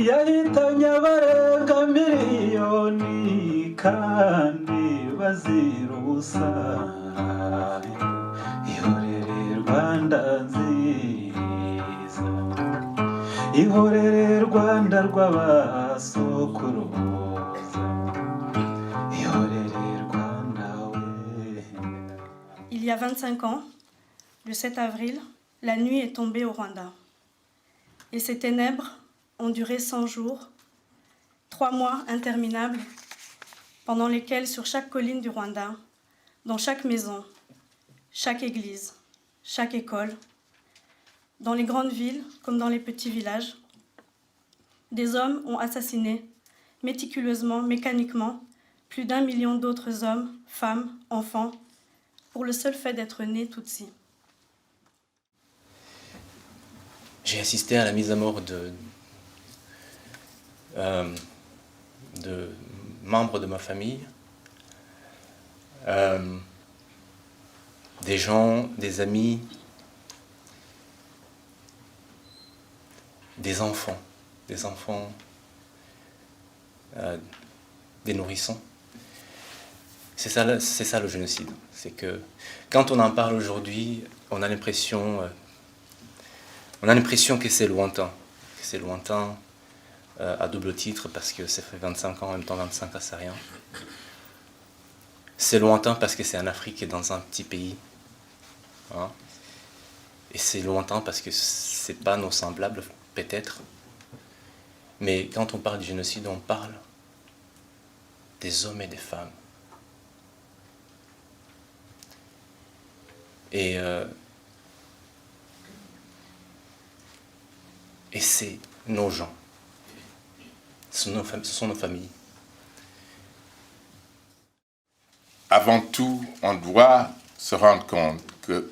yahitanye abarenga miliyoni kandi bazira ubusa. Ihorere Rwanda nziza, ihorere Rwanda rw'abasokuruza, ihorere Rwanda we. Il y a 25 ans, le 7 avril, la nuit est tombée au Rwanda. Et ces ténèbres ont duré 100 jours, 3 mois interminables, pendant lesquels sur chaque colline du Rwanda, dans chaque maison, chaque église, chaque école, dans les grandes villes comme dans les petits villages, des hommes ont assassiné méticuleusement, mécaniquement, plus d'1 million d'autres hommes, femmes, enfants, pour le seul fait d'être nés Tutsi. J'ai assisté à la mise à mort de membres de ma famille, des gens, des amis, des enfants, des nourrissons. C'est ça le génocide. C'est que quand on en parle aujourd'hui, on a l'impression que c'est lointain. À double titre, parce que ça fait 25 ans, en même temps 25 ans, c'est rien. C'est lointain parce que c'est en Afrique et dans un petit pays. Hein? Et c'est lointain parce que c'est pas nos semblables, peut-être. Mais quand on parle du génocide, on parle des hommes et des femmes. Et c'est nos gens. Ce sont nos familles. Avant tout, on doit se rendre compte que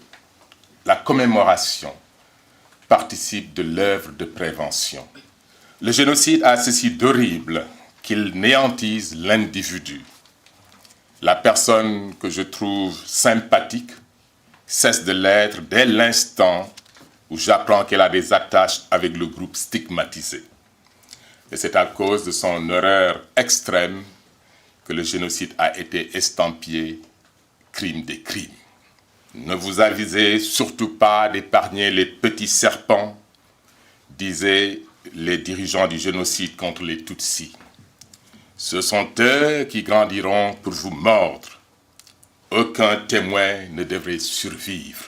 la commémoration participe de l'œuvre de prévention. Le génocide a ceci d'horrible qu'il néantise l'individu. La personne que je trouve sympathique cesse de l'être dès l'instant où j'apprends qu'elle a des attaches avec le groupe stigmatisé. Et c'est à cause de son horreur extrême que le génocide a été estampillé crime des crimes. Ne vous avisez surtout pas d'épargner les petits serpents, disaient les dirigeants du génocide contre les Tutsis. Ce sont eux qui grandiront pour vous mordre. Aucun témoin ne devrait survivre.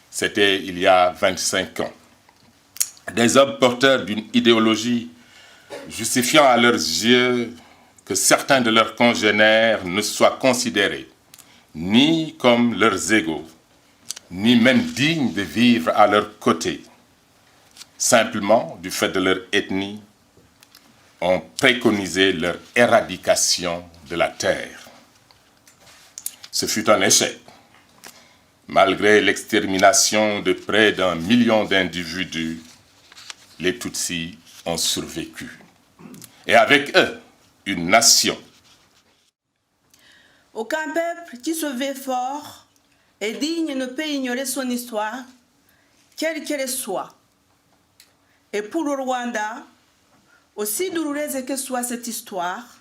C'était il y a 25 ans. Des hommes porteurs d'une idéologie justifiant à leurs yeux que certains de leurs congénères ne soient considérés ni comme leurs égaux, ni même dignes de vivre à leur côté, simplement du fait de leur ethnie, ont préconisé leur éradication de la terre. Ce fut un échec. Malgré l'extermination de près d'1 million d'individus, les Tutsis ont survécu. Et avec eux, une nation. Aucun peuple qui se veut fort et digne ne peut ignorer son histoire, quelle qu'elle soit. Et pour le Rwanda, aussi douloureuse que soit cette histoire,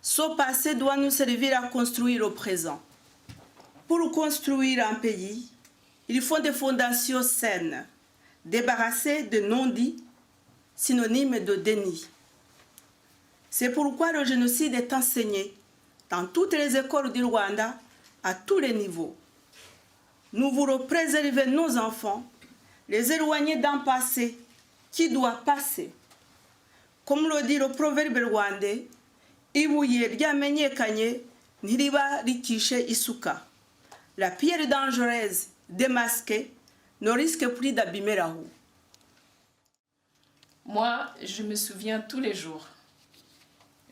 son passé doit nous servir à construire le présent. Pour construire un pays, il faut des fondations saines, débarrassées de non-dits, synonymes de déni. C'est pourquoi le génocide est enseigné dans toutes les écoles du Rwanda, à tous les niveaux. Nous voulons préserver nos enfants, les éloigner d'un passé qui doit passer. Comme le dit le proverbe rwandais, ibuye ryamenyekanye ntiriba rikishe isuka. La pierre dangereuse démasquée ne risque plus d'abîmer la roue. Moi, je me souviens tous les jours.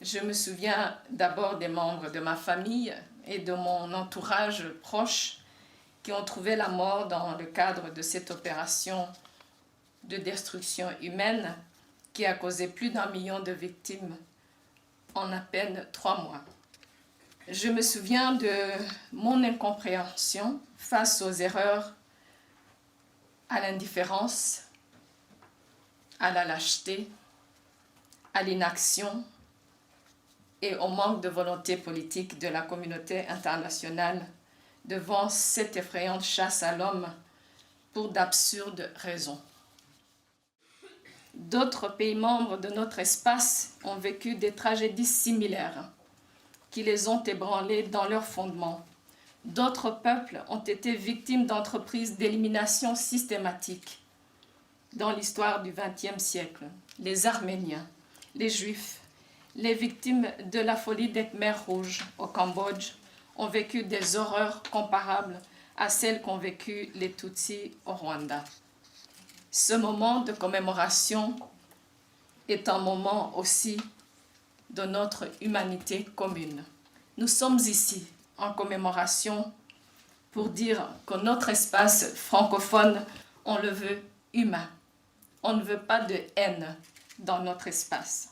Je me souviens d'abord des membres de ma famille et de mon entourage proche qui ont trouvé la mort dans le cadre de cette opération de destruction humaine qui a causé plus d'1 million de victimes en à peine 3 mois. Je me souviens de mon incompréhension face aux erreurs, à l'indifférence, à la lâcheté, à l'inaction et au manque de volonté politique de la communauté internationale devant cette effrayante chasse à l'homme pour d'absurdes raisons. D'autres pays membres de notre espace ont vécu des tragédies similaires qui les ont ébranlés dans leurs fondements. D'autres peuples ont été victimes d'entreprises d'élimination systématique dans l'histoire du XXe siècle. Les Arméniens, les Juifs, les victimes de la folie des Khmers rouges au Cambodge ont vécu des horreurs comparables à celles qu'ont vécues les Tutsis au Rwanda. Ce moment de commémoration est un moment aussi de notre humanité commune. Nous sommes ici en commémoration pour dire que notre espace francophone, on le veut humain. On ne veut pas de haine dans notre espace.